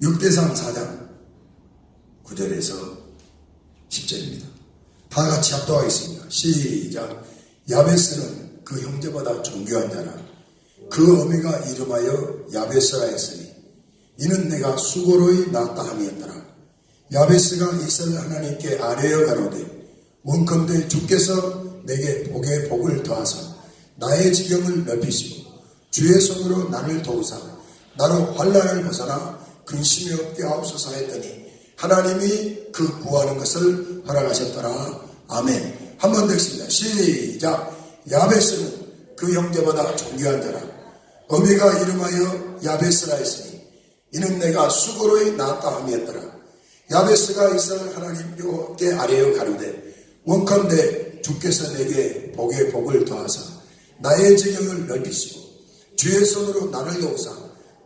역대상 4장 9절에서 10절입니다. 다 같이 합독하겠습니다. 시작. 야베스는 그 형제보다 존귀한 자라. 그 어미가 이름하여 야베스라 했으니 이는 내가 수고로이 낳았다 함이었더라. 야베스가 이스라엘 하나님께 아뢰어 가로되 원컨대 주께서 내게 복에 복을 더하사 나의 지경을 넓히시고 주의 손으로 나를 도우사 나로 환난을 벗어나 근심이 없게 하옵소서 했더니 하나님이 그 구하는 것을 허락하셨더라. 아멘. 한 번 더 읽습니다. 시작. 야베스는 그 형제보다 존귀한 자라. 어미가 이름하여 야베스라 했으니 이는 내가 수고로이 낳았다 함이었더라. 야베스가 이스라엘 하나님께 아뢰어 가로되 원컨대 주께서 내게 복에 복을 더하사 나의 지경을 넓히시고 주의 손으로 나를 도우사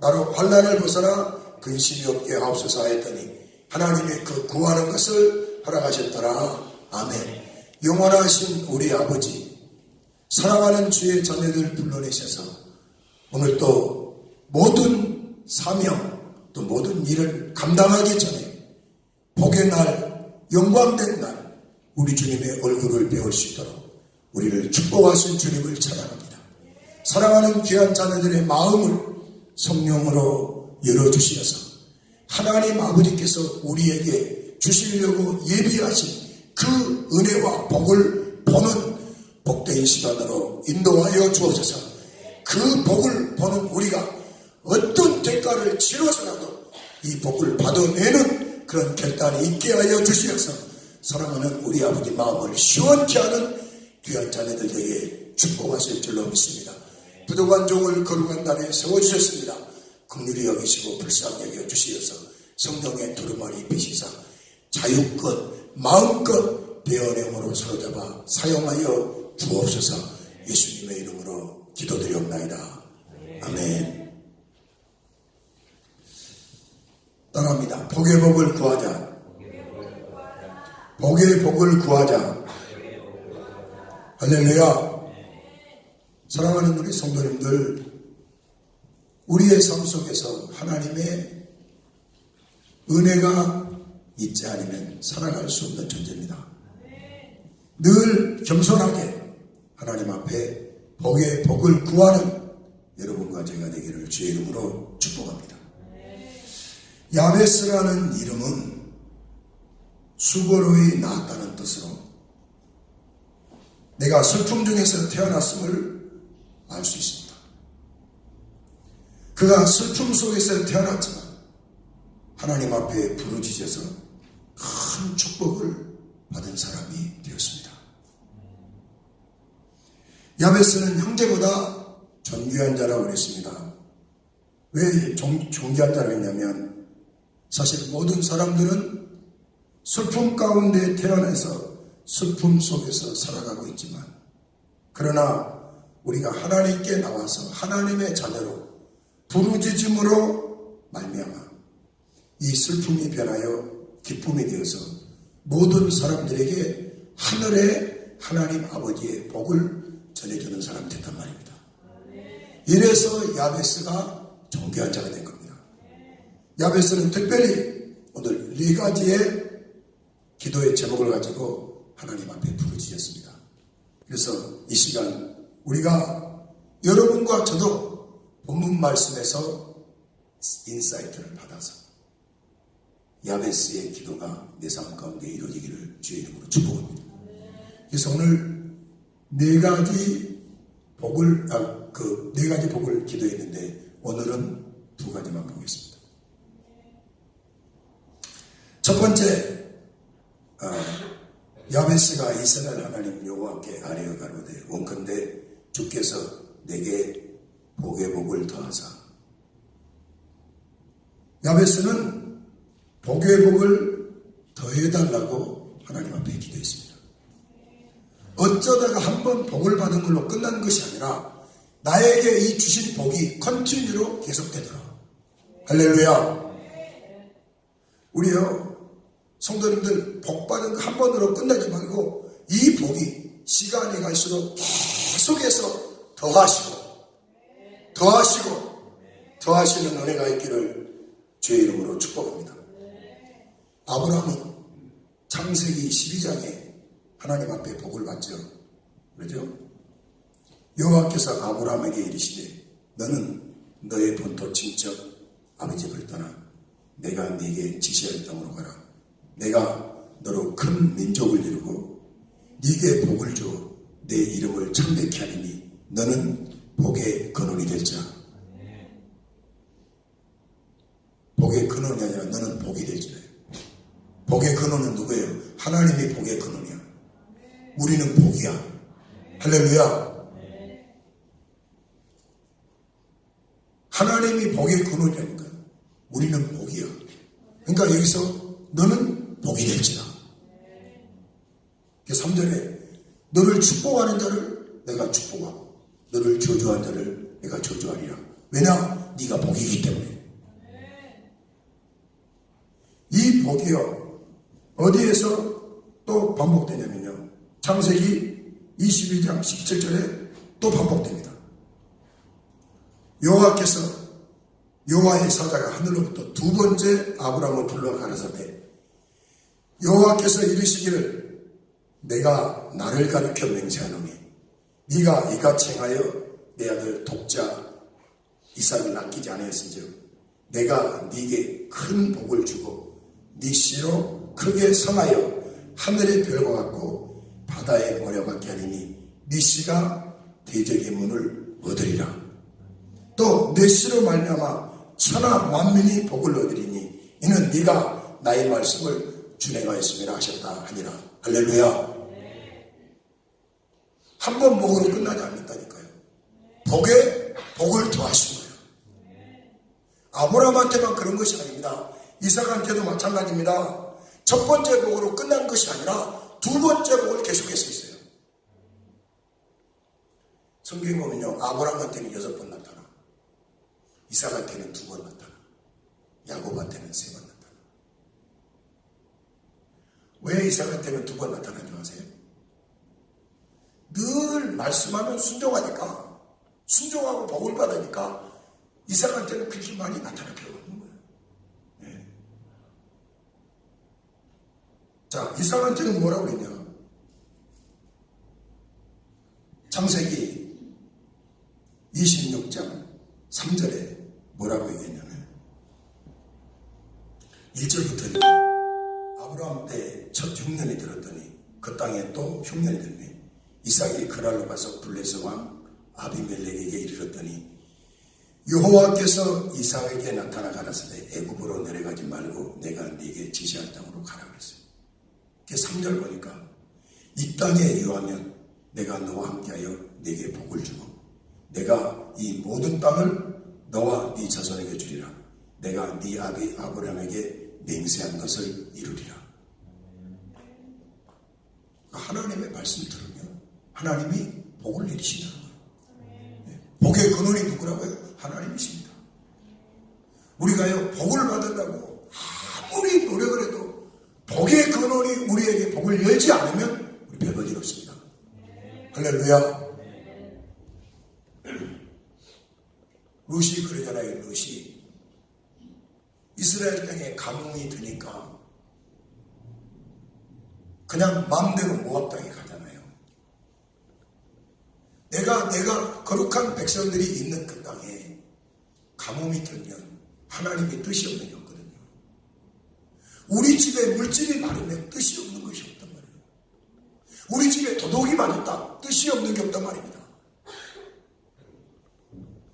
나로 환난을 벗어나 근심이 없게 하옵소서 했더니 하나님이 그 구하는 것을 허락하셨더라. 아멘. 영원하신 우리 아버지, 사랑하는 주의 자녀들 불러내셔서 오늘 또 모든 사명 또 모든 일을 감당하기 전에 복의 날, 영광된 날 우리 주님의 얼굴을 배울 수 있도록 우리를 축복하신 주님을 찬양합니다. 사랑하는 귀한 자녀들의 마음을 성령으로 열어주시어서 하나님 아버지께서 우리에게 주시려고 예비하신 그 은혜와 복을 보는 복된 시간으로 인도하여 주옵소서. 그 복을 보는 우리가 어떤 대가를 치러서라도 이 복을 받아내는 그런 결단이 있게 하여 주시어서 사랑하는 우리 아버지 마음을 시원케 하는 귀한 자녀들에게 축복하실 줄로 믿습니다. 부족한 종을 거룩한 날에 세워주셨습니다. 긍휼히 여기시고 불쌍히 여겨주시어서 성령의 두루마리 입히시사 자유껏 마음껏 배언행으로 사로잡아 사용하여 주옵소서. 예수님의 이름으로 기도드리옵나이다. 아멘. 따라합니다. 복의 복을 구하자. 복의 복을 구하자. 할렐루야. 사랑하는 우리 성도님들, 우리의 삶 속에서 하나님의 은혜가 있지 않으면 살아갈 수 없는 존재입니다. 늘 겸손하게 하나님 앞에 복의 복을 구하는 여러분과 제가 되기를 주의 이름으로 축복합니다. 야베스라는 이름은 수고로이 낳았다는 뜻으로 내가 슬픔 중에서 태어났음을 알 수 있습니다. 그가 슬픔 속에서 태어났지만 하나님 앞에 부르짖어서 큰 축복을 받은 사람이 되었습니다. 야베스는 형제보다 존귀한 자라고 그랬습니다. 왜 존귀한 자라고 했냐면 사실 모든 사람들은 슬픔 가운데 태어나서 슬픔 속에서 살아가고 있지만 그러나 우리가 하나님께 나와서 하나님의 자녀로 부르짖음으로 말미암아 이 슬픔이 변하여 기쁨이 되어서 모든 사람들에게 하늘의 하나님 아버지의 복을 전해주는 사람이 됐단 말입니다. 이래서 야베스가 존귀한 자가 된 겁니다. 야베스는 특별히 오늘 4가지의 기도의 제목을 가지고 하나님 앞에 부르짖었습니다. 그래서 이 시간 우리가 여러분과 저도 본문 말씀에서 인사이트를 받아서 야베스의 기도가 내 삶 가운데 이루어지기를 주의 이름으로 축복합니다. 그래서 오늘 4가지 복을 네 가지 복을 기도했는데 오늘은 2가지만 보겠습니다. 첫 번째, 야베스가 이스라엘 하나님 여호와께 아뢰어 가로되 원컨대 주께서 내게 복의 복을 더하사. 야베스는 복의 복을 더해달라고 하나님 앞에 기도했습니다. 어쩌다가 한번 복을 받은 걸로 끝난 것이 아니라 나에게 이 주신 복이 컨티뉴로 계속되더라. 할렐루야. 우리요 성도님들 복 받은 거 한 번으로 끝나지 말고 이 복이 시간이 갈수록 계속해서 더하시는 은혜가 있기를 주의 이름으로 축복합니다. 아브라함은 창세기 12장에 하나님 앞에 복을 받죠. 그렇죠? 여호와께서 아브라함에게 이르시되 너는 너의 본토 친척 아버지 집을 떠나 내가 네게 지시할 땅으로 가라. 내가 너로 큰 민족을 이루고 네게 복을 줘 내 이름을 창대케 하리니 너는 복의 근원이 될 자. 복의 근원이 아니라 너는 복이 될지라. 복의 근원은 누구예요? 하나님이 복의 근원이야. 우리는 복이야. 할렐루야. 하나님이 복의 근원이라니까. 우리는 복이야. 그러니까 여기서 너는 복이 될지라. 3절에 너를 축복하는 자를 내가 축복하고 너를 저주하는 자를 내가 저주하리라. 왜냐? 네가 복이기 때문에. 이 복이요 어디에서 또 반복되냐면요, 창세기 22장 17절에 또 반복됩니다. 여호와께서 여호와의 사자가 하늘로부터 두 번째 아브라함을 불러 가라사대 여호와께서 이르시기를 내가 나를 가리켜 맹세하노니 네가 이같이 행하여 내 아들 독자 이삭을 남기지 아니했은즉 내가 네게 큰 복을 주고 네 씨로 크게 성하여 하늘의 별과 같고 바다의 모래 같게 하리니 네 씨가 대적의 문을 얻으리라. 또 내 씨로 말미암아 천하 만민이 복을 얻으리니 이는 네가 나의 말씀을 준행하였음이라 하셨다 하니라. 할렐루야. 한 번 복으로 끝나지 않는다니까요. 복에 복을 더하신 거예요. 아브라함한테만 그런 것이 아닙니다. 이삭한테도 마찬가지입니다. 첫 번째 복으로 끝난 것이 아니라 두 번째 복을 계속해서 있어요. 성경에 보면요, 아브라함한테는 6번 나타나, 이삭한테는 2번 나타나, 야곱한테는 3번 나타나. 왜 이삭한테는 2번 나타나는 줄 아세요? 늘 말씀하면 순종하니까, 순종하고 복을 받으니까 이삭한테는 그렇게 많이 나타날 필요가 없는 거예요. 네. 자, 이삭한테는 뭐라고 그랬냐? 창세기 26장 3절에 뭐라고 얘기했냐면 1절부터 아브라함 때 첫 흉년이 들었더니 그 땅에 또 흉년이 들네. 이삭이 그랄로 가서 블레셋 왕 아비멜렉에게 이르렀더니 여호와께서 이삭에게 나타나 가라사대 애굽으로 내려가지 말고 내가 네게 지시할 땅으로 가라 그랬어요. 3절 보니까 이 땅에 유하면 내가 너와 함께하여 네게 복을 주고 내가 이 모든 땅을 너와 네 자손에게 주리라. 내가 네 아비 아브라함에게 맹세한 것을 이루리라. 하나님의 말씀을 들으면 하나님이 복을 내리신다는 거예요. 복의 근원이 누구라고요? 하나님이십니다. 우리가요, 복을 받으려고 아무리 노력을 해도 복의 근원이 우리에게 복을 열지 않으면 우리 별 볼일 없습니다. 할렐루야. 룻이 그러잖아요. 룻이 이스라엘 땅에 가뭄이 드니까 그냥 마음대로 모압 땅에 가잖아요. 내가 거룩한 백성들이 있는 그 땅에 가뭄이 들면 하나님의 뜻이 없는 게 없거든요. 우리 집에 물질이 많으면 뜻이 없는 것이 없단 말이에요. 우리 집에 도둑이 많았다, 뜻이 없는 게 없단 말입니다.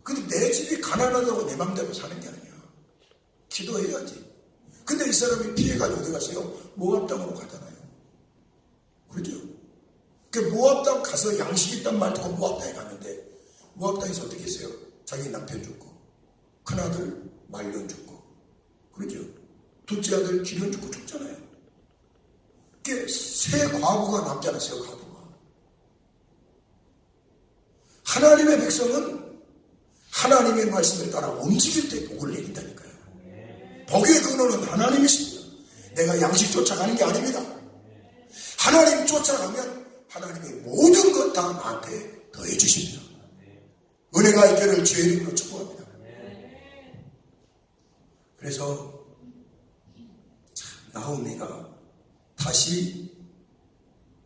근데 내 집이 가난하다고 내 맘대로 사는 게 아니야. 기도해야지. 근데 이 사람이 피해가지고 어디 갔어요? 모압 땅으로 가잖아요. 그렇죠? 그 모압 땅 가서 양식 있단 말 듣고 모압 땅에 갔는데 모압 땅에서 어떻게 했어요? 자기 남편 죽고 큰아들 말년 죽고, 그렇죠? 둘째 아들 기련 죽고 죽잖아요. 그게 새 과부가 남지 않았어요. 과부가. 하나님의 백성은 하나님의 말씀을 따라 움직일 때 복을 내린다니까요. 복의 근원은 하나님이십니다. 내가 양식 쫓아가는 게 아닙니다. 하나님 쫓아가면 하나님의 모든 것 다 나한테 더해 주십니다. 은혜가 있기를 주의 이름으로 축복합니다. 그래서 나오미가 다시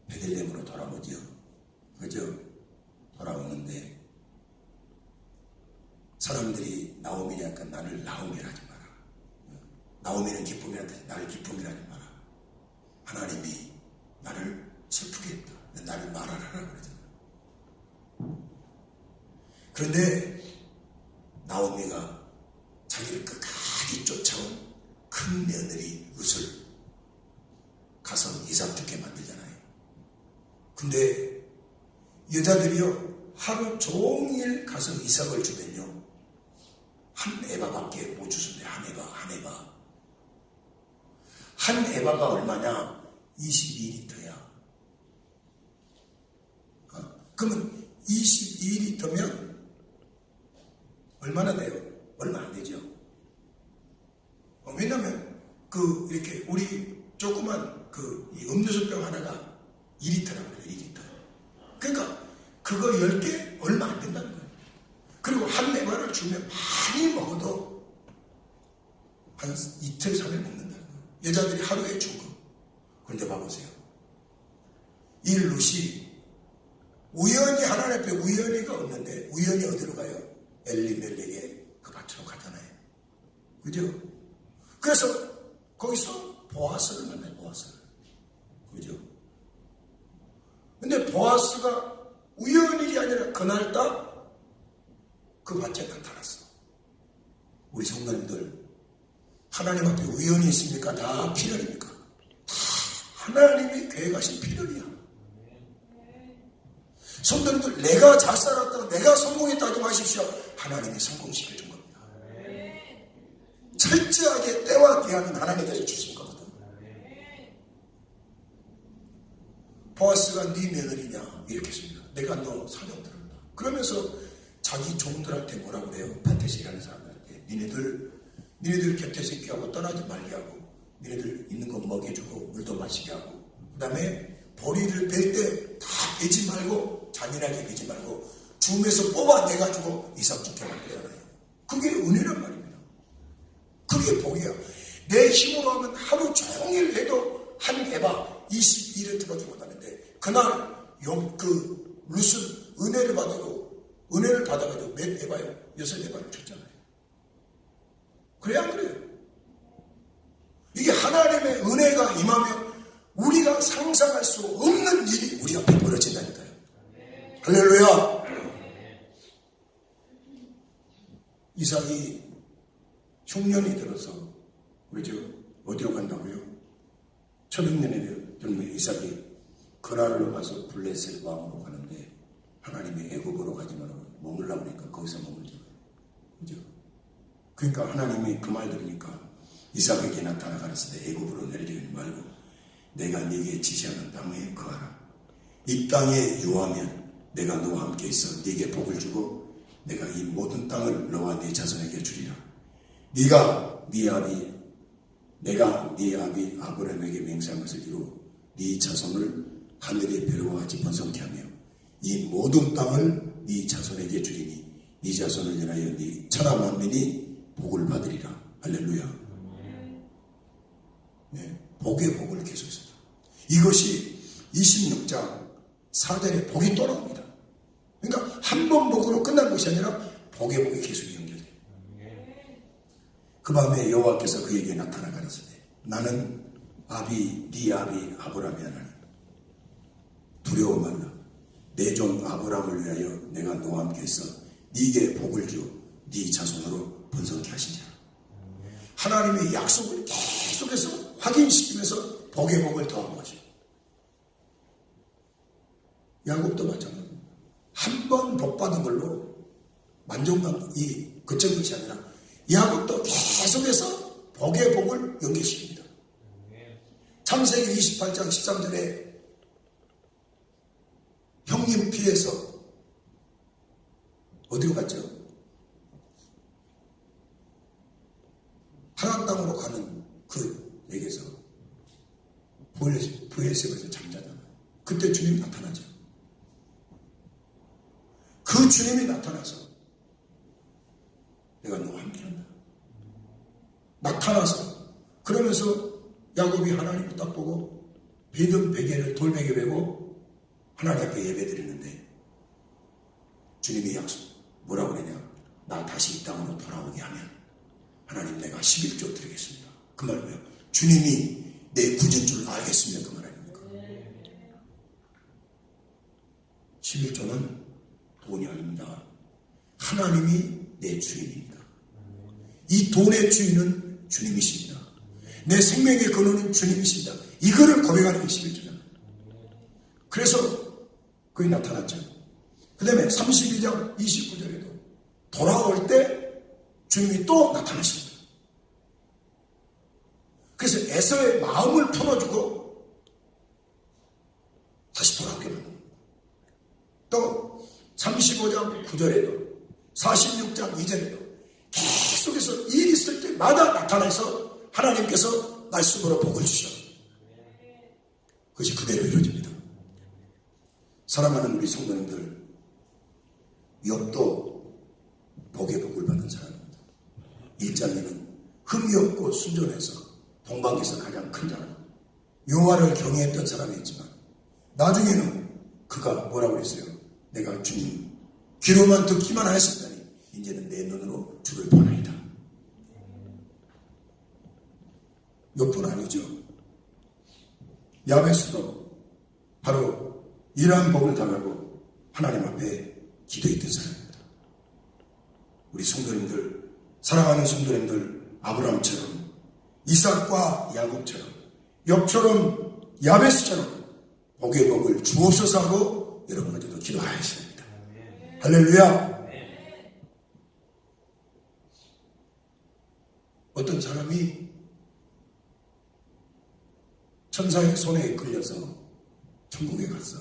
베들레헴으로 돌아오죠. 그죠? 돌아오는데 사람들이 나오미니까 나를 나오미라 하지 마라. 나오미는 기쁨이라는데 나를 기쁨이라 하지 마라. 하나님이 나를 슬프게 했다. 나를 말하라고 그러잖아. 그런데 나오미가 자기를 끝까지 쫓아온 큰 며느리 룻을 가서 이삭 죽게 만들잖아요. 근데 여자들이요 하루 종일 가서 이삭을 주면요 한 에바밖에 못 주는데 한 에바가 얼마냐? 22리터야. 그러면 22리터면 얼마나 돼요? 얼마 안 되죠. 왜냐면 이렇게 우리 조그만 이 음료수병 하나가 2리터라고 그래요. 2리터. 그러니까 그거 10개 얼마 안 된다는 거예요. 그리고 한 에바를 주면 많이 먹어도 한 이틀 3일 먹는다는 거예요. 여자들이 하루에 준 거. 그런데 봐보세요. 이 룻이 우연히 하나님 앞에 우연히가 없는데 우연히 어디로 가요? 엘리멜렉의 그 밭으로 가잖아요. 그죠? 그래서 거기서 보아스를 만나요. 보아스를. 그죠? 근데 보아스가 우연히 아니라 그날따 그 밭에 나타났어. 우리 성도님들 하나님 앞에 우연히 있습니까? 다 필연입니까? 다 하나님이 계획하신 필연이야. 성도님들 내가 잘 살았다 내가 성공했다 하지 마십시오. 하나님이 성공시켜준 겁니다. 철저하게 때와 기한은 하나님께서 주신 거거든. 보아스가 네 며느리냐 이렇게 했습니다. 내가 너 사명 들었다. 그러면서 자기 종들한테 뭐라 그래요? 밭에서 일하는 사람들한테 니네들 곁에서 있게 하고 떠나지 말게 하고 니네들 있는 거 먹여주고 물도 마시게 하고 그 다음에 보리를 벨 때 다 베지 말고 잔인하게 베지 말고 줌에서 뽑아내가지고 이삭 죽게 만들잖아요. 그게 은혜란 말입니다. 그게 복이야. 내 힘으로 하면 하루 종일 해도 한 에바 22리터밖에 못하는데 그날 룻은 은혜를 받아가지고 몇 에바요? 6에바를 줬잖아요. 그래야 안 그래요? 이게 하나님의 은혜가 임하면 우리가 상상할 수 없는 일이 우리 앞에 벌어진다니까요. 할렐루야. 이삭이 흉년이 들어서 그죠? 어디로 간다고요? 1100년이 되면 이삭이 그랄로 가서 블레셋 왕으로 가는데 하나님이 애굽으로 가지 말라고 머물라고 하니까 거기서 머물죠. 그죠? 그러니까 하나님이 그 말 들으니까 이삭에게 나타나 가라사대 애굽으로 내려가지 말고 내가 네게 지시하는 땅에 거하라. 이 땅에 유하면 내가 너와 함께 있어 네게 복을 주고 내가 이 모든 땅을 너와 네 자손에게 주리라. 내가 네 아비 아브라함에게 맹세한 것을 이루어 네 자손을 하늘의 별과 같이 번성케 하며 이 모든 땅을 네 자손에게 주리니 네 자손을 인하여 네 천하 만민이 복을 받으리라. 할렐루야. 네, 복의 복을 계속했습니다. 이것이 26장 4절에 복이 또 나옵니다. 그러니까 한 번 복으로 끝난 것이 아니라 복의 복이 계속 연결돼요. 그 밤에 여호와께서 그에게 나타나 가라사대 나는 네 아비 아브라함이 하나니 두려워 말라. 내 종 아브라함을 위하여 내가 너와 함께 있어 네게 복을 주어 네 자손으로 번성케 하시자. 하나님의 약속을 계속해서 확인시키면서 복의 복을 더한 거죠. 야곱도 마찬가지입니다. 한 번 복 받은 걸로 만족만 그쳤는 것이 아니라 야곱도 계속해서 복의 복을 연계시킵니다. 창세기 28장 13절에 형님 피해서 어디로 갔죠? 하나님 땅으로 가는 에게서 부엘세바에서 잠자잖아요. 그때 주님이 나타나죠. 그 주님이 나타나서 내가 너와 함께한다. 나타나서 그러면서 야곱이 하나님을 딱 보고 베든 베개를 돌베개 베고 하나님 앞에 예배드리는데 주님이 약속 뭐라고 그러냐? 나 다시 이 땅으로 돌아오게 하면 하나님 내가 11조 드리겠습니다. 그 말 뭐예요? 주님이 내 구주인 줄 알겠습니다. 그 말 아닙니까? 11조는 돈이 아닙니다. 하나님이 내 주인입니다. 이 돈의 주인은 주님이십니다. 내 생명의 근원은 주님이십니다. 이거를 고백하는 게 11조잖아요. 그래서 그게 나타났죠. 그 다음에 32장 29절에도 돌아올 때 주님이 또 나타나십니다. 그래서 에서의 마음을 풀어주고 다시 돌아오게 만듭니다. 또 35장 9절에도 46장 2절에도 계속해서 일이 있을 때마다 나타나서 하나님께서 말씀으로 복을 주셔. 그것이 그대로 이루어집니다. 사랑하는 우리 성도님들, 욥도 복의 복을 받은 사람입니다. 1장에는 흠이 없고 순전해서 동방에서 가장 큰 사람, 여호와를 경외했던 사람이었지만 나중에는 그가 뭐라고 그랬어요? 내가 주님 귀로만 듣기만 하였었다니 이제는 내 눈으로 주를 보나이다. 욥뿐 아니죠. 야베스도 바로 이러한 복을 당하고 하나님 앞에 기도했던 사람입니다. 우리 성도님들, 사랑하는 성도님들, 아브라함처럼 이삭과 야곱처럼 욥처럼 야베스처럼 복의 복을 주옵소서 하고 여러분들도 기도하셔야 합니다. 할렐루야. 어떤 사람이 천사의 손에 끌려서 천국에 갔어.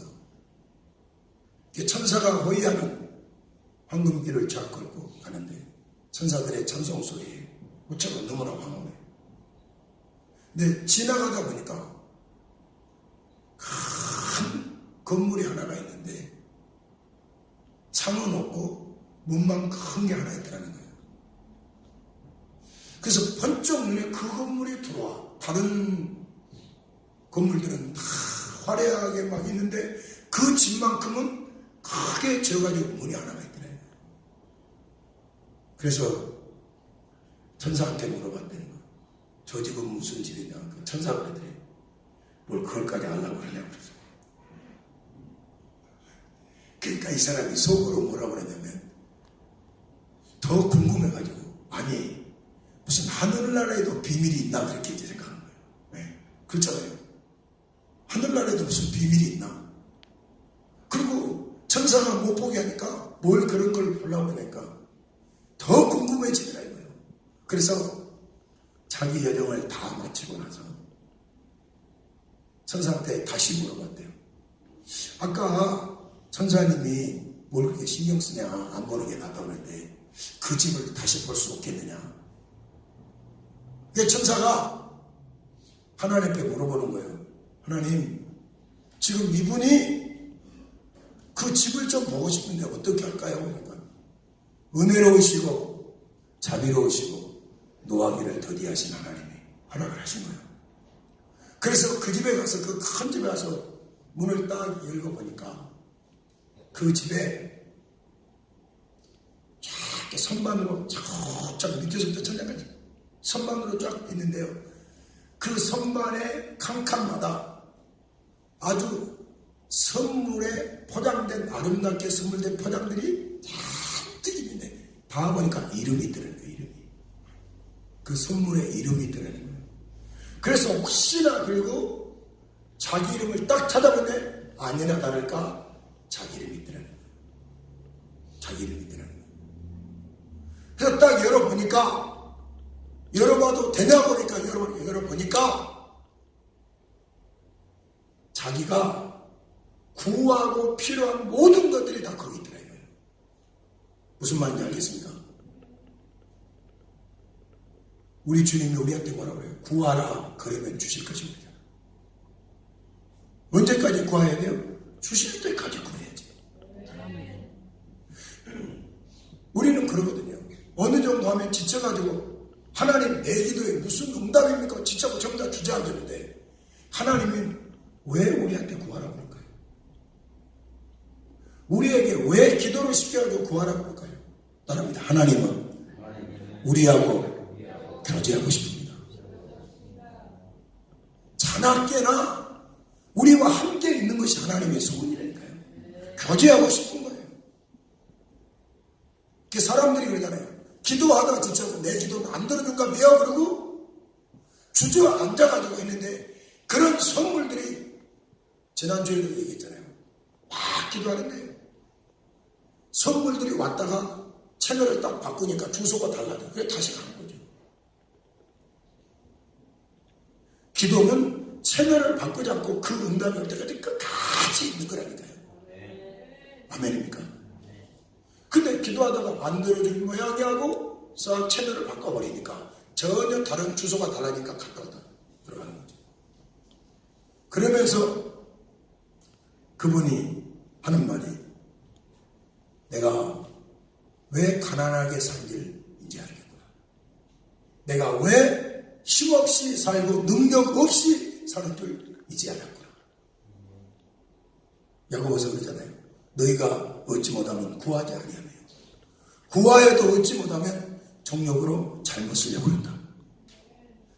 천사가 호위하는 황금길을 쫙 걸고 가는데 천사들의 찬송 소리에 무척 너무나 황홀해. 근데 지나가다 보니까 큰 건물이 하나가 있는데 창은 없고 문만 큰 게 하나 있더라는 거예요. 그래서 번쩍 눈에 그 건물이 들어와. 다른 건물들은 다 화려하게 막 있는데 그 집만큼은 크게 지어가지고 문이 하나가 있더래요. 그래서 천사한테 물어봤다는 거예요. 저 집은 무슨 집이냐? 천사가 그러더래요. 뭘 그걸까지 알라고 그러냐고 그래서. 그러니까 이 사람이 속으로 뭐라고 그러냐면 더 궁금해가지고 아니 무슨 하늘나라에도 비밀이 있나 그렇게 이제 생각한 거예요. 네. 그렇잖아요. 하늘나라에도 무슨 비밀이 있나. 그리고 천사가 못 보게 하니까 뭘 그런 걸 보려고 하니까 더 궁금해지더라 이거예요. 그래서 자기 여정을 다 마치고 나서 천사한테 다시 물어봤대요. 아까 천사님이 뭘 그렇게 신경 쓰냐 안 보는 게 낫다고 그랬는데 그 집을 다시 볼 수 없겠느냐. 천사가 하나님 앞에 물어보는 거예요. 하나님, 지금 이분이 그 집을 좀 보고 싶은데 어떻게 할까요? 그러니까 은혜로우시고 자비로우시고 노하기를 더디하신 하나님이 허락을 하신 거예요. 그래서 그 집에 가서 그 큰 집에 가서 문을 딱 열어보니까 그 집에 쫙 선반으로 쫙 밑에서부터 천장까지 선반으로 쫙 있는데요. 그 선반의 칸칸마다 아주 선물에 포장된 아름답게 선물된 포장들이 잔뜩 있는데 다 보니까 이름이 있더라는 거예요. 이름이. 그 선물에 이름이 있더라는 거예요. 그래서 혹시나 그리고 자기 이름을 딱 찾아보는데 아니나 다를까 자기 이름이 있더라는 거예요. 자기 이름이 있더라는 거예요. 그래서 딱 열어보니까 열어봐도 되냐 보니까 열어보니까 자기가 구하고 필요한 모든 것들이 다 거기 있더라고요. 무슨 말인지 알겠습니까? 우리 주님이 우리한테 뭐라고 그래요? 구하라 그러면 주실 것입니다. 언제까지 구해야 돼요? 주실 때까지 구해야지. 우리는 그러거든요. 어느 정도 하면 지쳐가지고 하나님 내 기도에 무슨 응답입니까? 진짜 뭐 전부 다 주저앉았는데 하나님은 왜 우리한테 구하라고 할까요? 우리에게 왜 기도를 쉽게 하고 구하라고 할까요? 따릅니다. 하나님은 우리하고 교제하고 싶습니다. 자나깨나 우리와 함께 있는 것이 하나님의 소원이라니까요. 교제하고 싶은 거예요. 사람들이 그러잖아요. 기도하다가 진짜 내 기도는 안 들어준가 미워 그러고 주저앉아가지고 있는데 그런 선물들이 지난주에도 얘기했잖아요. 막 기도하는데 선물들이 왔다가 채널을 딱 바꾸니까 주소가 달라져. 그래 다시 가는 거죠. 기도는 채널을 바꾸지 않고 그 응답이 올 때까지 끝까지 있는 거라니까요. 아멘입니까? 근데 기도하다가 안 들어주는 모양이 하고 싹 채널을 바꿔버리니까 전혀 다른 주소가 달라니까 갔다 왔다 들어가는 거죠. 그러면서 그분이 하는 말이 내가 왜 가난하게 살길 이제 알겠구나. 내가 왜 힘없이 살고 능력 없이 사는 줄 이제 알았구나. 야고보서 그러잖아요. 너희가 얻지 못하면 구하지 아니하며 구하여도 얻지 못하면 정욕으로 잘못 쓰려고 한다.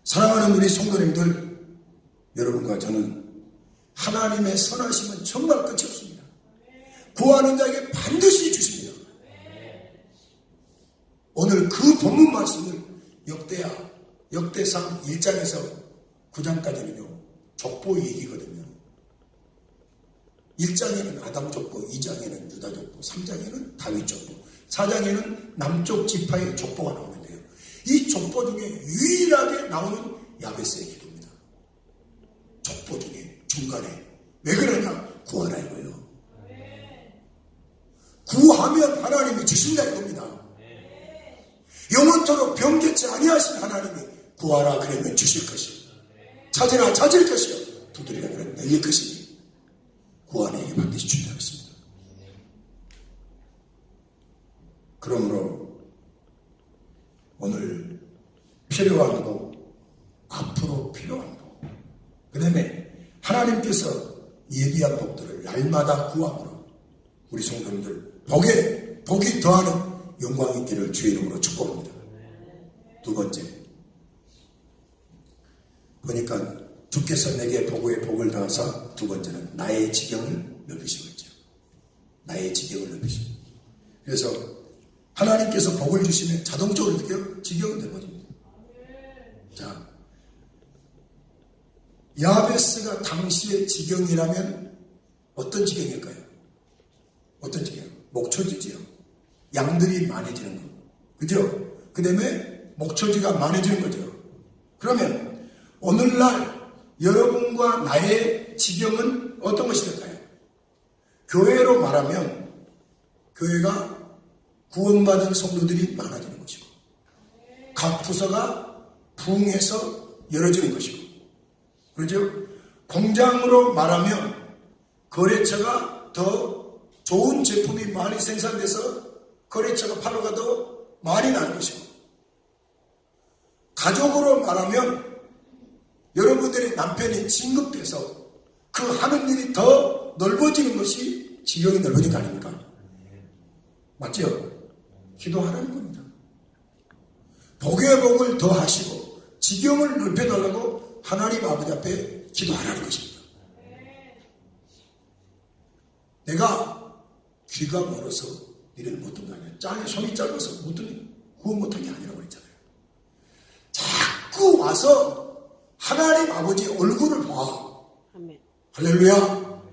사랑하는 우리 성도님들, 여러분과 저는 하나님의 선하심은 정말 끝이 없습니다. 구하는 자에게 반드시 주십니다. 오늘 그 본문 말씀을 역대상 1장에서 9장까지는요 족보 얘기거든요. 1장에는 아담 족보, 2장에는 유다 족보, 3장에는 다윗 족보, 4장에는 남쪽 지파의 족보가 나오는데요. 이 족보 중에 유일하게 나오는 야베스의 기도입니다. 족보 중에 중간에 왜 그러냐? 구하라 이거예요. 구하면 하나님이 주신다 이겁니다. 영원토록 병개치 아니하신 하나님이 구하라 그러면 주실 것이요 찾으라 찾을 것이요 두드리라 그러면 열릴 것이니 구하는 에게 반드시 준다고 했습니다. 그러므로 오늘 필요한 거, 앞으로 필요한 거, 그 다음에 하나님께서 예비한 복들을 날마다 구함으로 우리 성도님들 복이 더하는 영광이 있기를 주의 이름으로 축복합니다. 두 번째, 보니까 주께서 내게 복의 복을 더하사 두 번째는 나의 지경을 넓히시고 있죠. 나의 지경을 넓히시고. 그래서 하나님께서 복을 주시면 자동적으로 어떻게 지경은 넓어집니다. 자, 야베스가 당시의 지경이라면 어떤 지경일까요? 어떤 지경? 목초지지요. 양들이 많아지는 거. 그죠? 그 다음에 목초지가 많아지는 거죠. 그러면 오늘날 여러분과 나의 지경은 어떤 것이 될까요? 교회로 말하면 교회가 구원받은 성도들이 많아지는 것이고 각 부서가 부흥해서 열어지는 것이고 그렇죠? 공장으로 말하면 거래처가 더 좋은 제품이 많이 생산돼서 거래처가 팔로가 더 많이 나는 것이고 가족으로 말하면 여러분들의 남편이 진급돼서 그 하는 일이 더 넓어지는 것이 지경이 넓어진 거 아닙니까? 맞죠? 기도하라는 겁니다. 복의 복을 더 하시고 지경을 넓혀달라고 하나님 아버지 앞에 기도하라는 것입니다. 내가 귀가 멀어서 일을 못한 거 아니야. 손이 짧아서 구원 못한 게 아니라고 했잖아요. 자꾸 와서 하나님 아버지 얼굴을 봐. 아멘. 할렐루야.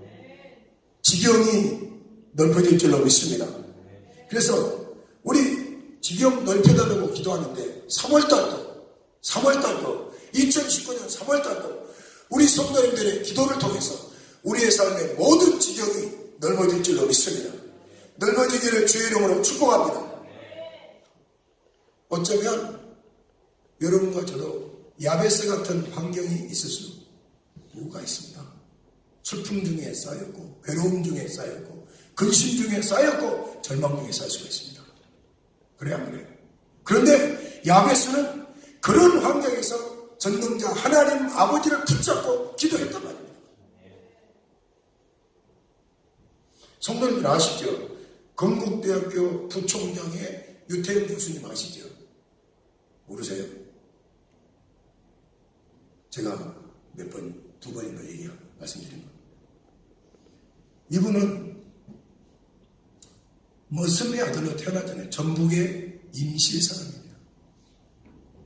지경이 넓어질 줄로 믿습니다. 그래서 우리 지경 넓혀달라고 기도하는데 3월달도 2019년 3월달도 우리 성도님들의 기도를 통해서 우리의 삶의 모든 지경이 넓어질 줄로 믿습니다. 넓어지기를 주의 이름으로 축복합니다. 어쩌면 여러분과 저도 야베스 같은 환경이 있을 수가 있습니다. 슬픔 중에 쌓였고 괴로움 중에 쌓였고 근심 중에 쌓였고 절망 중에 쌓일 수가 있습니다. 그래야 안 그래요? 그런데 야베스는 그런 환경에서 전능자 하나님 아버지를 붙잡고 기도했단 말입니다. 성도님들 아시죠? 건국대학교 부총장의 유태영 교수님 아시죠? 모르세요? 제가 두 번인가 말씀드린 거. 이분은 머슴의 아들로 태어났잖아요. 전북의 임실 사람입니다.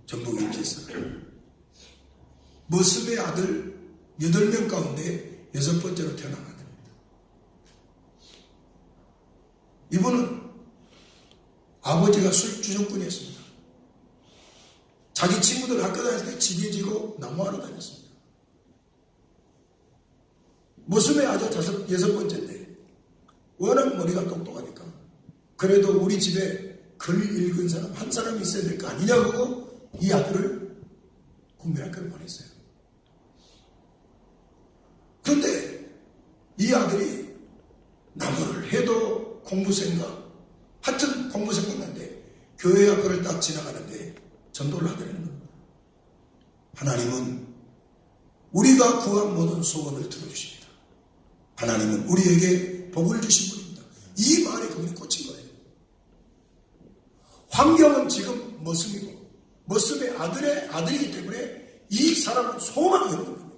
전북 임실 사람. 머슴의 아들 8명 가운데 6번째로 태어난 아들입니다. 이분은 아버지가 술주정꾼이었습니다. 자기 친구들 학교 다닐 때 지게 지고 나무하러 다녔습니다. 머슴의 아들 6번째인데 워낙 머리가 똑똑하니까 그래도 우리 집에 글 읽은 사람 한 사람이 있어야 될 거 아니냐고 이 아들을 국민학교를 보냈어요. 그런데 이 아들이 나무를 해도 공부생각 하여튼 공부생각인데 교회 학교를 딱 지나가는데 전도를 하게 되는 겁니다. 하나님은 우리가 구한 모든 소원을 들어주십니다. 하나님은 우리에게 복을 주신 분입니다. 이 말에 그분이 꽂힌 거예요. 환경은 지금 머슴이고 머슴의 아들의 아들이기 때문에 이 사람은 소망이 없는 거예요.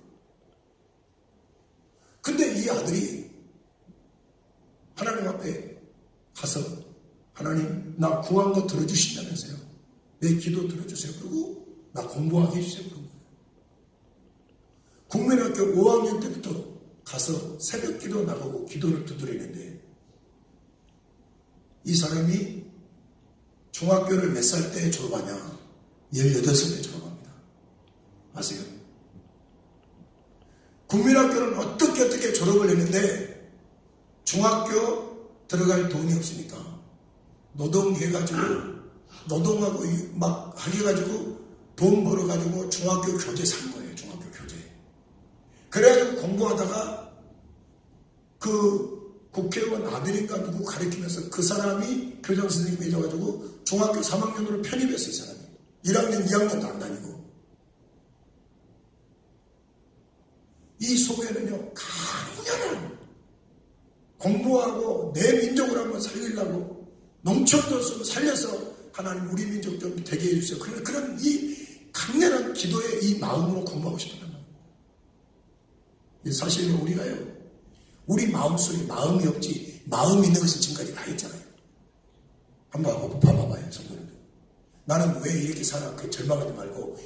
근데 이 아들이 하나님 앞에 가서 하나님 나 구한 거 들어주신다면서요. 내 기도 들어주세요. 그리고 나 공부하게 해주세요. 그런 거예요. 국민학교 5학년 때부터 가서 새벽 기도 나가고 기도를 두드리는데 이 사람이 중학교를 몇 살 때 졸업하냐? 18살 때 졸업합니다. 아세요? 국민학교는 어떻게 졸업을 했는데 중학교 들어갈 돈이 없으니까 노동해가지고 노동하고 막 하게가지고 돈 벌어가지고 중학교 교재 산 거예요. 중학교 교재. 그래가지고 공부하다가 그 국회의원 아들인가 누구 가르치면서 그 사람이 교장 선생님이 되어가지고 중학교 3학년으로 편입했어요. 이 사람이. 1학년, 2학년도 안 다니고. 이 속에는요 강렬한 공부하고 내 민족을 한번 살리려고 농촌도 좀 살려서 하나님 우리 민족 좀 되게 해주세요. 그런 이 강렬한 기도의 이 마음으로 공부하고 싶다는 거예요. 사실 우리가요 우리 마음속에 마음이 없지 마음이 있는 것은 지금까지 다 했잖아요. 한번 봐봐요. 성도님들. 나는 왜 이렇게 살아? 그 절망하지 말고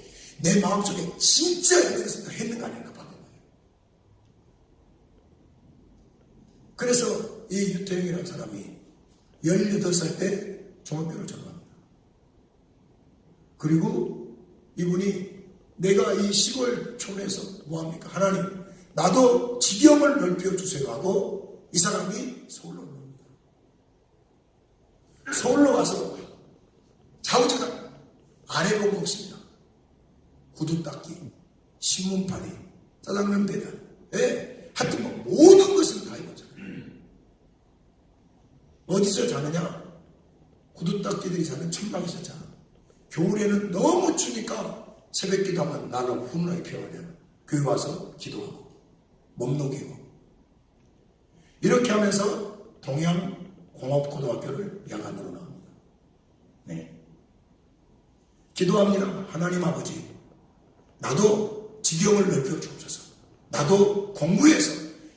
내 마음속에 진짜 있는 것은 다 했는 거 아닌가 봐봐요. 그래서 이 유태영이라는 사람이 18살 때 중학교를 졸업합니다. 그리고 이분이 내가 이 시골촌에서 뭐합니까? 하나님 나도 지경을 넓혀주세요 하고 이 사람이 서울로 옵니다. 서울로 가서 좌우지간 안 해본 거 없습니다. 구두 닦기, 신문팔이, 짜장면 배달, 하여튼 뭐 모든 것을 다 해봤잖아요. 어디서 자느냐? 구두 닦기들이 자는 천막에서 자. 겨울에는 너무 추니까 새벽 기도하면 나는 훈훈하게 피어나요. 교회 와서 기도하고 몸 녹이고 이렇게 하면서 동양공업고등학교를 야간으로 나옵니다. 네. 기도합니다. 하나님 아버지 나도 지경을 넓혀 주옵소서. 나도 공부해서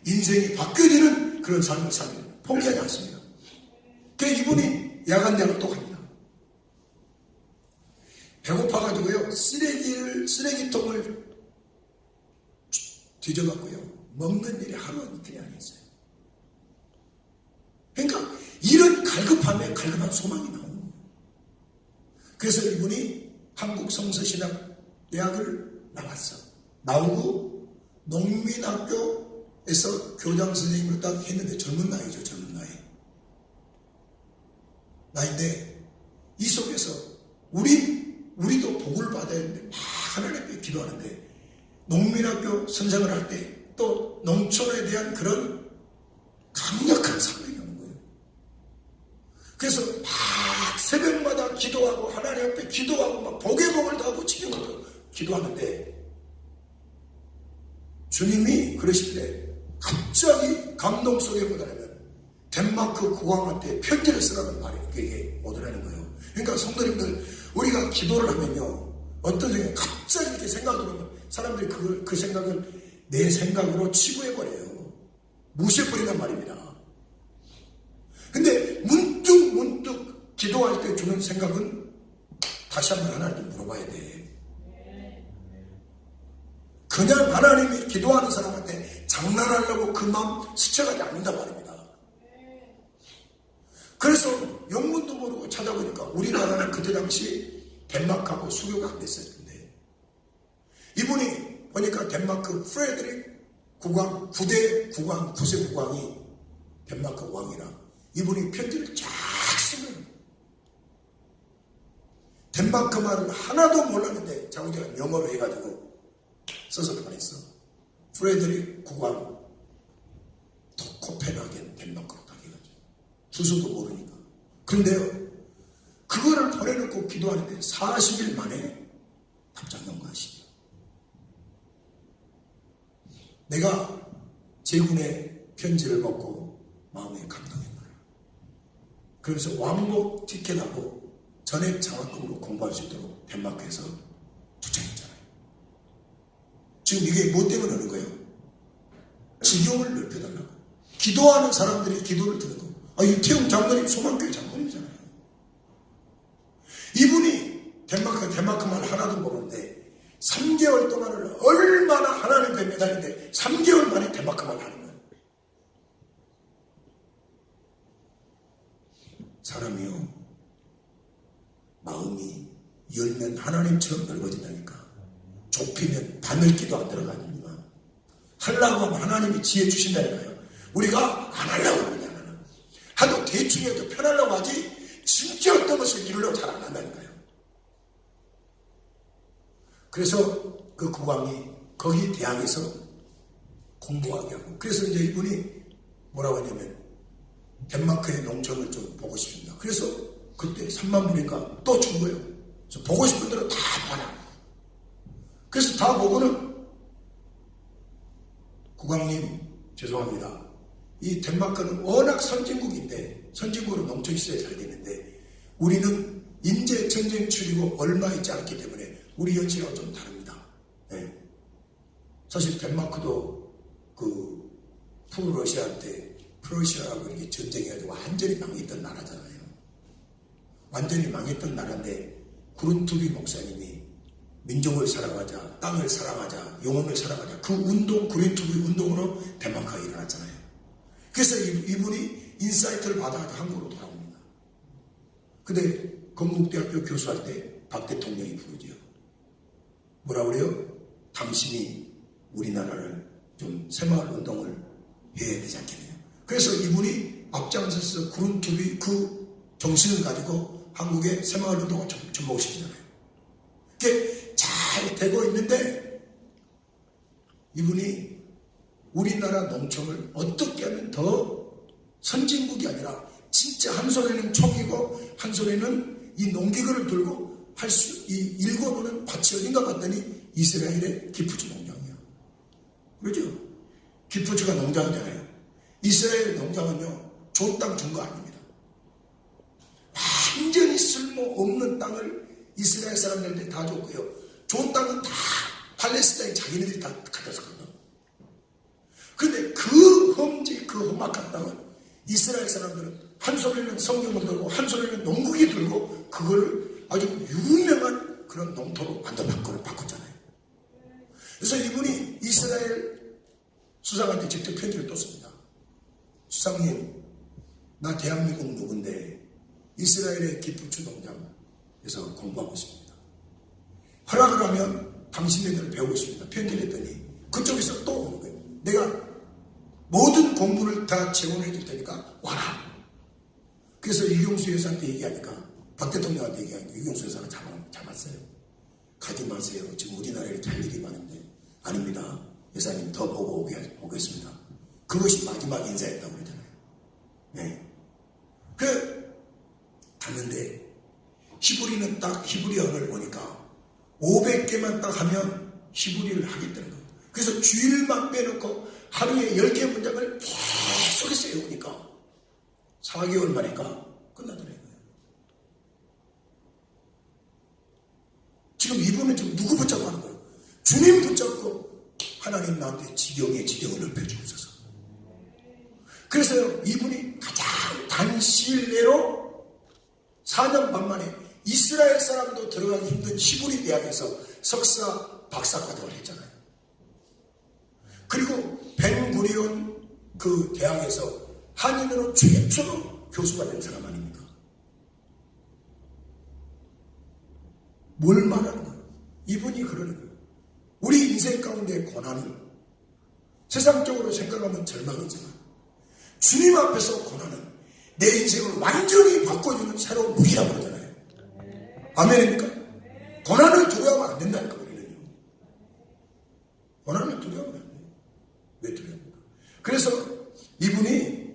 인생이 바뀌어지는 그런 삶을 살며 포기하지 않습니다. 그래서 이분이 야간대학을 또 갑니다. 배고파가지고요 쓰레기통을 뒤져갖고요 먹는 일이 하루 이틀이 아니었어요. 그러니까 이런 갈급함에 갈급한 소망이 나오는 거예요. 그래서 이분이 한국성서신학대학을 나오고 농민학교에서 교장 선생님을 딱 했는데 젊은 나이죠. 젊은 나이인데 이 속에서 우리도 복을 받아야 되는데 막 하나님께 기도하는데 농민학교 선생을 할 때 또 농촌에 대한 그런 강력한 사명이 오는 거예요. 그래서 막 새벽마다 기도하고 하나님 앞에 기도하고 막 복의 복을 다하고 지경을 기도하는데 주님이 그러시길래 갑자기 감동 속에 뭐냐면 덴마크 국왕한테 편지를 쓰라는 말이 이게 오더라는 거예요. 그러니까 성도님들 우리가 기도를 하면요 어떤 생각 갑자기 이렇게 생각이 들으면 사람들이 그 생각을 내 생각으로 치부해버려요. 무시해버린단 말입니다. 근데 문득 기도할 때 주는 생각은 다시 한번 하나님께 물어봐야 돼. 그냥 하나님이 기도하는 사람한테 장난하려고 그 마음 스쳐가지 않는단 말입니다. 그래서 영문도 모르고 찾아보니까 우리나라는 그때 당시 덴마크하고 수교가 안 됐을 텐데 이분이 보니까 덴마크 프레드릭 국왕 9대 국왕 9세 국왕이 덴마크 왕이라 이분이 편지를 쫙 쓰면 덴마크 말을 하나도 몰랐는데 자기가 영어로 해가지고 써서 보냈어. 프레드릭 국왕 코펜하겐 덴마크로 딱 해가지고 주소도 모르니까. 그런데요 그거를 보내놓고 기도하는데 40일 만에 답장 연구하시죠. 내가 제군의 편지를 먹고 마음에 감동했노라. 그러면서 왕복 티켓하고 전액 장학금으로 공부할 수 있도록 덴마크에서 초청했잖아요. 지금 이게 뭐 때문에 오는 거예요? 지경을 넓혀달라고. 기도하는 사람들이 기도를 듣는 거. 유태용 장로님 소망교회 장로님이잖아요. 이분이 덴마크 말 하나도 모르는데 3개월 동안을 얼마나 하나님께 매달리는데 3개월 만에 덴마크 말 하는 거예요. 사람이요 마음이 열면 하나님처럼 넓어진다니까. 좁히면 바늘기도 안 들어가니까. 하려고 하면 하나님이 지혜 주신다니까요. 우리가 안 하려고 하면 하도 대충 해도 편하려고 하지 진짜 어떤 것을 이루려고 잘 안 한다니까요. 그래서 그 국왕이 거기 대학에서 공부하게 하고 그래서 이제 이분이 뭐라고 하냐면 덴마크의 농촌을 좀 보고 싶습니다. 그래서 그때 3만 불인가 또 준 거예요. 그래서 보고 싶은 대로 다 봐라. 그래서 다 보고는 국왕님 죄송합니다. 이 덴마크는 워낙 선진국인데 선진국으로 농촌시설이 잘 되는데 우리는 인재 전쟁 치르고 얼마 있지 않기 때문에 우리 현실하고 좀 다릅니다. 네. 사실 덴마크도 그 프로러시아하고 이렇게 전쟁해가지고 완전히 망했던 나라잖아요. 완전히 망했던 나라인데 구룬투비 목사님이 민족을 사랑하자, 땅을 사랑하자, 영혼을 사랑하자 그 운동, 구룬투비 운동으로 덴마크가 일어났잖아요. 그래서 이분이 인사이트를 받아가지고 한국으로 돌아옵니다. 근데 건국대학교 교수할 때 박 대통령이 부르죠. 뭐라 그래요? 당신이 우리나라를 좀 새마을 운동을 해야 되지 않겠느냐. 그래서 이분이 앞장서서 구룬투비 그 정신을 가지고 한국의 새마을 운동을 접목을 시키잖아요. 그게 잘 되고 있는데 이분이 우리나라 농촌을 어떻게 하면 더 선진국이 아니라 진짜 한 손에는 총이고 한 손에는 이 농기구를 들고 이 일궈보는 밭이 어딘가 봤더니 이스라엘의 기프츠 농장이야. 그렇죠? 기프츠가 농장이잖아요. 이스라엘 농장은요, 좋은 땅 준 거 아닙니다. 완전히 쓸모없는 땅을 이스라엘 사람들한테 다 줬고요. 좋은 땅은 다 팔레스타인 자기네들이 다 갖다 줬거든요. 그런데 그 험지, 그 험악한 땅은 이스라엘 사람들은 한 손에는 성경을 들고 한 손에는 농구기 들고 그걸 아주 유명한 그런 농토로 바꿨잖아요. 그래서 이분이 이스라엘 수상한테 직접 편지를 떴습니다. 수상님, 나 대한민국 누군데 이스라엘의 기프츠 농장에서 공부하고 있습니다. 허락을 하면 당신네들을 배우고 있습니다. 편지를 했더니 그쪽에서 또 오는 거예요. 내가 모든 공부를 다 제공해 줄 테니까 와라. 그래서 이경수 여사한테 얘기하니까 박 대통령한테 얘기하니까 이경수 여사가 잡았어요. 가지 마세요. 지금 우리나라에 잘 일이 많은데. 아닙니다. 여사님 더 보고 오겠습니다. 그것이 마지막 인사였다고 그러잖아요. 네. 갔는데 히브리는 딱 히브리어를 보니까 500개만 딱 하면 히브리를 하겠다는 거예요. 그래서 주일만 빼놓고 하루에 10개 문장을 계속해서 외우니까 4개월 만이니까 끝나더래요. 지금 이분은 지금 누구 붙잡고 하는 거예요? 주님 붙잡고 하나님 나한테 지경에 지경을 넓혀주옵소서. 그래서 이분이 가장 단시일 내로 4년 반 만에 이스라엘 사람도 들어가기 힘든 히브리 대학에서 석사 박사과정을 했잖아요. 그리고 벤구리온 그 대학에서 한인으로 최초로 교수가 된 사람 아닙니까? 뭘 말하는 거예요? 이분이 그러는 거예요. 우리 인생 가운데 고난은 세상적으로 생각하면 절망이지만 주님 앞에서 고난은 내 인생을 완전히 바꿔주는 새로운 무기라고 그러잖아요. 아멘입니까? 고난을 두려워하면 안 된다니까 우리는요. 고난을 두려워하면 안 돼요. 왜 두려워합니까? 그래서 이분이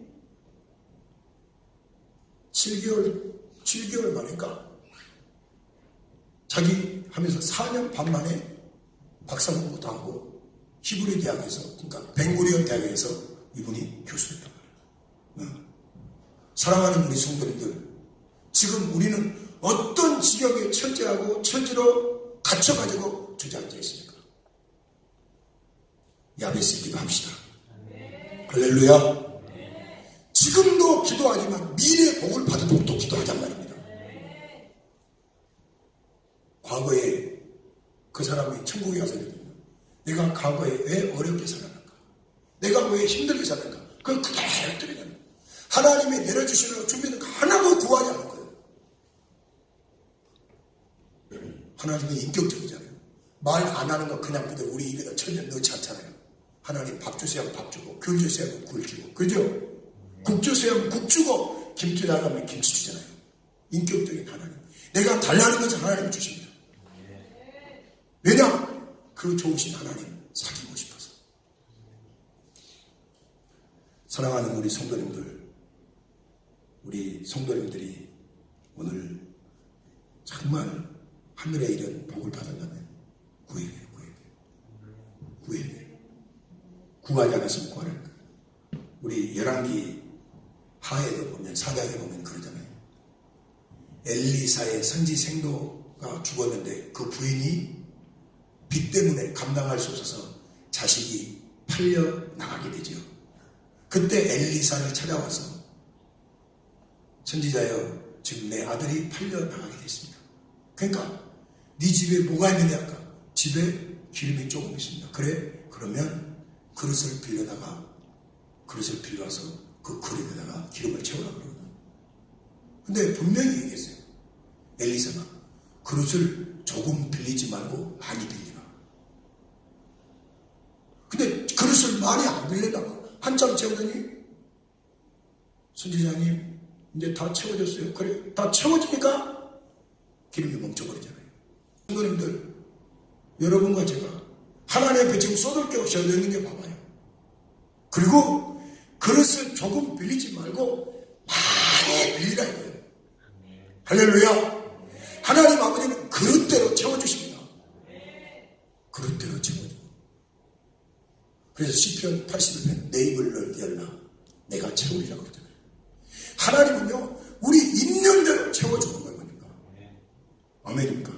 7개월 만이니까 자기 하면서 4년 반 만에 박사 공부도 하고 히브리 대학에서 그러니까 벤구리온 대학에서 이분이 교수였단 말이에요. 사랑하는 우리 성도님들, 지금 우리는 어떤 지경에 처지하고 처지로 갇혀가지고 주저앉아 있습니까? 야베스 기도합시다. 할렐루야. 지금도 기도하지만 미래의 복을 받으도록 또 기도하잔 말입니다. 과거에 그 사람이 천국에 가서 이랬거든요. 내가 과거에 왜 어렵게 살았는가? 내가 왜 힘들게 살았는가? 그걸 그대로 드리는 하나님이 내려주시려고 준비는 거 하나도 구하지 않을 거예요. 하나님이 인격적이잖아요. 말 안 하는 거 그냥 그대로 우리 입에다 천년 넣지 않잖아요. 하나님 밥 주세요 하면 밥 주고 귤 주세요 하면 굴 주고 그죠? 국 주세요 하면 국 주고 김치 달라면 김치 주잖아요. 인격적인 하나님. 내가 달라는 것을 하나님이 주십니다. 왜냐? 그 좋으신 하나님 사귀고 싶어서. 사랑하는 우리 성도님들, 우리 성도님들이 오늘 정말 하늘에 이런 복을 받았다면 구해야 돼요. 구하지 않았으면 구하는 거예요. 우리 열왕기 하에도 보면 사장에 보면 그러잖아요. 엘리사의 선지 생도가 죽었는데 그 부인이 빚 때문에 감당할 수 없어서 자식이 팔려 나가게 되죠. 그때 엘리사를 찾아와서 선지자여 지금 내 아들이 팔려 나가게 됐습니다. 그러니까 네 집에 뭐가 있느냐 아까 집에 기름이 조금 있습니다. 그래? 그러면 그릇을 빌려와서 그 그릇에다가 기름을 채우라 그러거든요. 근데 분명히 얘기했어요. 엘리사가 그릇을 조금 빌리지 말고 많이 빌리라. 근데 그릇을 많이 안 빌리다가 한참 채우더니 선지자님 이제 다 채워졌어요. 그래 다 채워지니까 기름이 멈춰버리잖아요. 성도님들, 여러분과 제가 하나님 앞에 지금 쏟을 게 없어야 되는 게 봐봐요. 그리고 그릇을 조금 빌리지 말고 많이 빌리라 이거예요. 할렐루야. 하나님 아버지는 그릇대로 채워주십니다. 그릇대로 채워줘. 그래서 시편 81편 내 입을 열라 내가 채우리라고 그러잖아요. 하나님은요 우리 있는 대로 채워주는 거니까. 아멘입니까?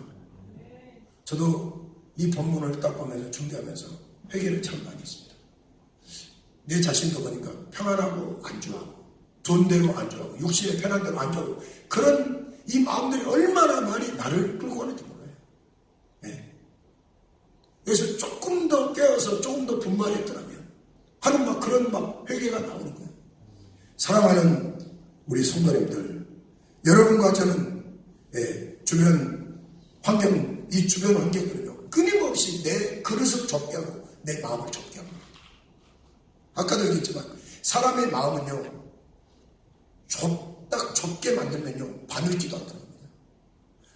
저도 이 본문을 딱 보면서 준비하면서 회개를 참 많이 했습니다. 내 자신도 보니까 평안하고 안주하고 돈대로 안주하고 육신의 편안대로 안주하고 그런 이 마음들이 얼마나 많이 나를 끌고 가는지 몰라요. 네. 그래서 조금 더 깨어서 조금 더 분발했더라면 하는 막 그런 막 회개가 나오는 거예요. 사랑하는 우리 성도님들, 여러분과 저는 주변 환경, 이 주변 환경들은요 끊임없이 내 그릇을 좁게 하고 내 마음을 좁게 합니다. 아까도 얘기했지만 사람의 마음은요 딱 좁게 만들면요 바늘기도 하더라고요.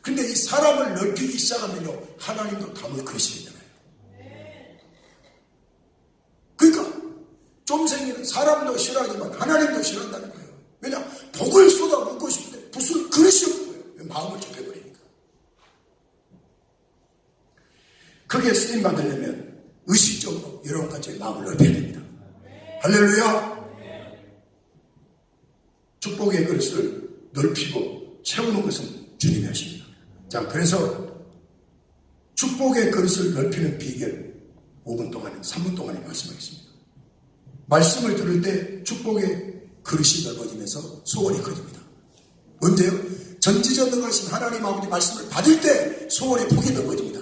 근데 이 사람을 넓히기 시작하면요 하나님도 담을 그릇이 되잖아요. 그러니까 좀 생기는 사람도 싫어하지만 하나님도 싫어한다는 거예요. 왜냐? 복을 쏟아붓고 싶은데 무슨 그릇이 없는 거예요. 마음을 좁혀버리니까. 크게 쓰임 받으려면 의식적으로 여러분까지 마음을 넓혀야 됩니다. 할렐루야. 축복의 그릇을 넓히고 채우는 것은 주님이 하십니다. 자, 그래서 축복의 그릇을 넓히는 비결 5분 동안에 3분 동안에 말씀하겠습니다. 말씀을 들을 때 축복의 그릇이 넓어지면서 소원이 커집니다. 언제요? 전지전능하신 하나님 아버지 말씀을 받을 때 소원의 폭이 넓어집니다.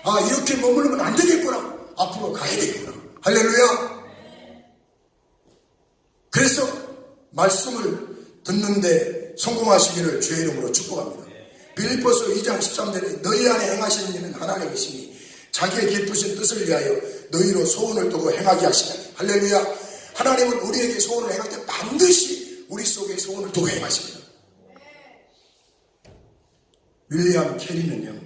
아, 이렇게 머무르면 안 되겠구나. 앞으로 가야 되겠구나. 할렐루야. 그래서 말씀을 듣는데 성공하시기를 주의 이름으로 축복합니다. 빌립보서 2장 13절에 너희 안에 행하시는 일은 하나님이시니 자기의 기쁘신 뜻을 위하여 너희로 소원을 두고 행하게 하시나니. 할렐루야. 하나님은 우리에게 소원을 행할 때 반드시 우리 속에 소원을 두고 행하십니다. 윌리엄 캐리는요,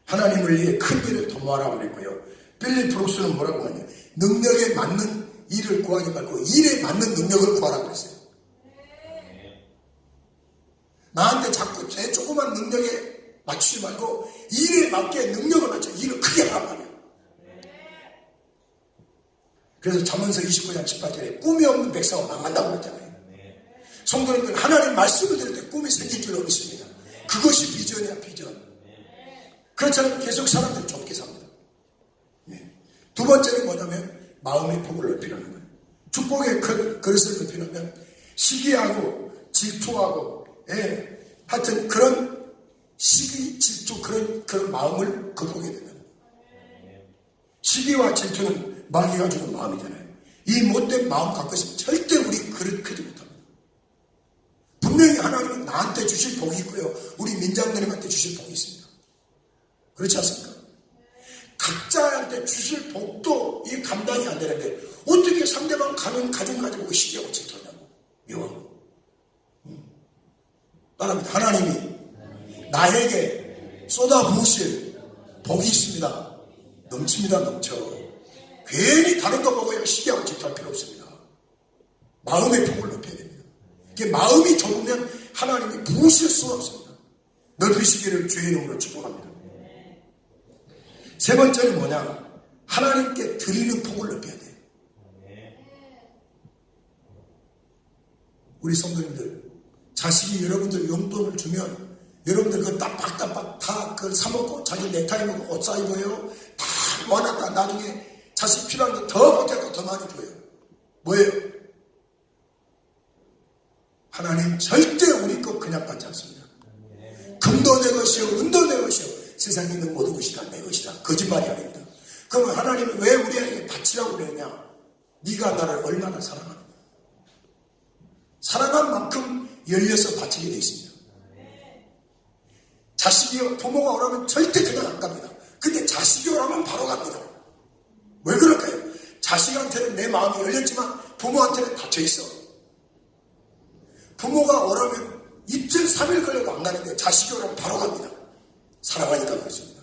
하나님을 위해 큰 일을 도모하라고 그랬고요. 빌리 브룩스는 뭐라고 하냐, 능력에 맞는 일을 구하지 말고 일에 맞는 능력을 구하라고 그랬어요. 나한테 자꾸 제 조그만 능력에 맞추지 말고 일에 맞게 능력을 맞춰 일을 크게 하란 말이에요. 그래서 잠언서 29장 18절에 꿈이 없는 백성은 망한다고 그랬잖아요. 성도님들, 하나님 말씀을 들을 때 꿈이 생길 줄 믿습니다. 그것이 비전이야, 비전. 그렇지 않으면 계속 사람들이 좁게 삽니다. 두 번째는 뭐냐면 마음의 폭을 넓히라는 거예요. 축복의 그릇을 넓히려면 시기하고 질투하고, 하여튼 그런 시기, 질투, 그런 마음을 극복해야 된다. 시기와 질투는 마귀가 주는 마음이잖아요. 이 못된 마음 갖고 있으면 절대 우리 그릇 크지 못합니다. 분명히 하나님은 나한테 주실 복이 있고요, 우리 민장님한테 주실 복이 있습니다. 그렇지 않습니까? 각자한테 주실 복도 이게 감당이 안 되는데 어떻게 상대방 가진 가지고 시기하고 질투하냐고, 묘하고. 따라합니다. 하나님이 나에게 쏟아부으실 복이 있습니다. 넘칩니다. 넘쳐. 괜히 다른 거 보고 시기하고 질투할 필요 없습니다. 마음의 폭을 높여야 됩니다. 이게 마음이 좁으면 하나님이 부으실 수가 없습니다. 넓히시기를 주의 이름으로 축복합니다. 세 번째는 뭐냐? 하나님께 드리는 폭을 넓혀야 돼요. 우리 성도님들, 자식이 여러분들 용돈을 주면 여러분들 그거 따박따박 다 그걸 사먹고 자기 넥타이 먹고 옷 사 입어요. 다 모아놨다 나중에 자식 필요한 거 더 보태고 더 많이 줘요. 뭐예요? 하나님 절대 우리 것 그냥 받지 않습니다. 금도 내 것이요 은도 내 것이요 세상에 있는 모든 것이 다 내 것이다. 거짓말이 아닙니다. 그러면 하나님은 왜 우리에게 바치라고 그러냐? 네가 나를 얼마나 사랑하느냐. 사랑한 만큼 열려서 바치게 되어 있습니다. 자식이 부모가 오라면 절대 그냥 안 갑니다. 근데 자식이 오라면 바로 갑니다. 왜 그럴까요? 자식한테는 내 마음이 열렸지만 부모한테는 닫혀 있어. 부모가 오라면 이틀 3일 걸려도 안 가는데 자식이 오라면 바로 갑니다. 사랑하니까 그렇습니다.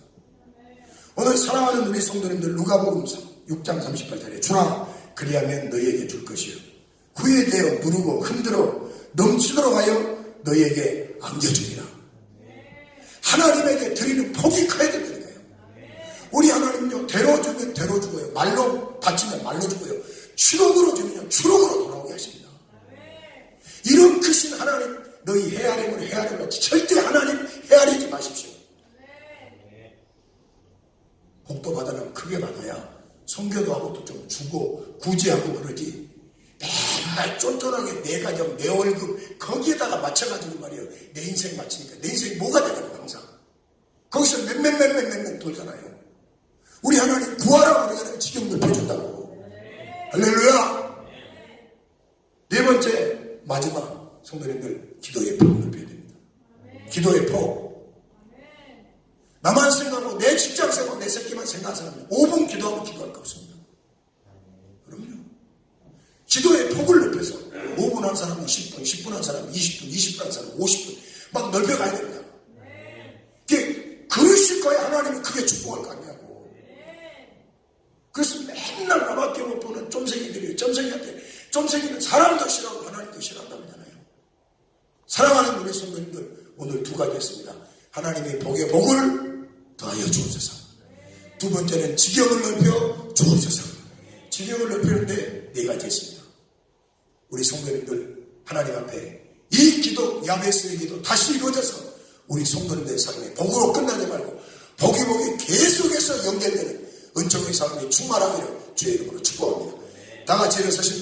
오늘 사랑하는 우리 성도님들, 누가복음 6장 38절에 주라 그리하면 너희에게 줄 것이요 후에 대어 누르고 흔들어 넘치도록 하여 너희에게 안겨주리라. 하나님에게 드리는 폭이 커야 된다는 거예요. 우리 하나님은요, 대로 주면 대로 주고요, 말로 바치면 말로 주고요, 추록으로 주면 추록으로 돌아오게 하십니다. 이런 크신 하나님, 너희 헤아림으로 헤아림으로 절대 하나님 헤아리지 마십시오. 복도 받으려면 크게 받아야 성교도 하고 또 좀 주고 구제하고 그러지, 맨날 쫀쫀하게 내 가정 내 월급 거기에다가 맞춰가지고 말이에요. 내 인생 맞추니까 내 인생이 뭐가 되냐고. 항상 거기서 맨 돌잖아요. 우리 하나님 구하라고 그러잖아요. 지경 넓혀준다고. 할렐루야. 네 번째, 마지막 성도님들, 기도의 폭을 넓혀야 됩니다. 기도의 폭. 나만 생각하고 내 직장 생각하고 내 새끼만 생각하는 사람은 5분 기도하고 기도할 거 없습니다. 그럼요. 기도의 폭을 넓혀서 5분 한 사람은 10분, 10분 한 사람은 20분, 20분 한 사람은 50분 막 넓혀가야 됩니다. 그러실 거야. 하나님은 크게 축복할 거 아니냐고. 그래서 맨날 나밖에 못 보는 쫌생이들이 쫌생이한테, 쫌생이는 사람도 싫어하고 하나님도 싫어한다고 하잖아요. 사랑하는 우리 성도님들, 오늘 두 가지 했습니다. 하나님의 복의 복을 더하여 주옵소서. 두 번째는 지경을 넓혀 주옵소서. 지경을 넓히는데 네 가지 있습니다. 우리 성도님들 하나님 앞에 이 기도, 야베스의 기도 다시 이루어져서 우리 성도님들의 삶에 복으로 끝나지 말고 복이 계속해서 연결되는 은총의 삶이 충만하기를 주의 이름으로 축복합니다. 다 같이 일어서십니다.